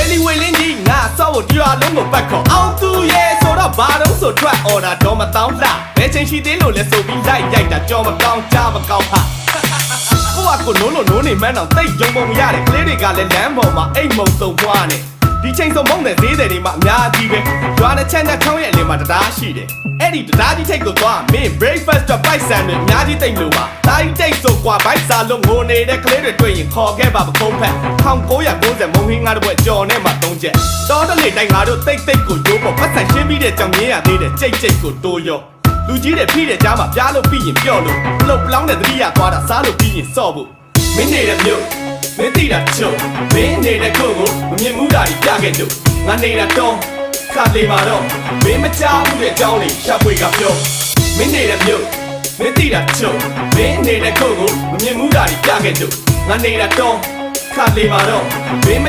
လီဝေလင်းကြီးငါဆော့ဖို့တရားလုံးကိုပတ်ခေါ်အောင်သူရဲ့ဆိုတော့ဘာတော့ဆိုထွက်အော်ဒါတော့မတောင်းလှဘယ်ချိန်ရှိသေးလို့လဲဆိုပြီးလိုက်ရိုက်တာကြောမကောင်းကြားမကောင်းဟာကိုနိုးလို့နိုးနေမှန်းတော့တိတ်ယုံပုံရတယ်ကလေးတွေကလည်းလမ်းပေါ်မှာအိတ်မုံစုံပွားနေဒီချိန်စုံမုံတဲ့ဈေးတွေမှာအများကြီးပဲရွာနဲ့ချမ်းတဲ့ချောင်းရဲ့အလယ်မှာတရားရှိတယ်အဲ့ဒီတရားကြီးထိတ်ကိုသွားမင်း breakfast တော့ပိုက်ဆန်တွေအများကြီးတိတ်လို့ပါတိုင်းတိတ်ဆိုကွာဘိုက်စာလုံးငိုနေတဲ့ကလေးတွေတွေ့ရင်ခေါ်ခဲ့ပါပကုံးဖက်1990မုံဟင်းငါတို့ဘွဲကြော်နဲ့မှ3ချက်တော်တလေတိုင်းငါတို့တိတ်ကိုရိုးပေါ်ပတ်ဆိုင်ရှင်းပြီးတဲ့ကြောင်ရင်းရသေးတဲ့ကြိတ်ကိုတိုးရောလူကြီးတွေဖိတဲ့ကြားမှာပြားလို့ပြီးရင်ပြော့လို့လှုပ်လောင်းတဲ့သတိရသွားတာစားလို့ပြီးရင်စော့ဖို့မင်းနေတဲ့မြို့မင်းသိတာချုပ်မင်းနေတဲ့ကိုကိုမမြင်မှုတာကြီးပြခဲ့လို့ငါနေတာတော့ခါလေးပါတော့မင်းမကြောက်ဘူးတဲ့အကြောင်းလေးရှာဖွေကပြောမင်းနေတဲ့မြို့မင်းသိတာချုပ်မင်းနေတဲ့ကိုကိုမမြင်မှုတာကြီးပြခဲ့လို့ငါနေတာတော့ခါလေးပါတော့မင်း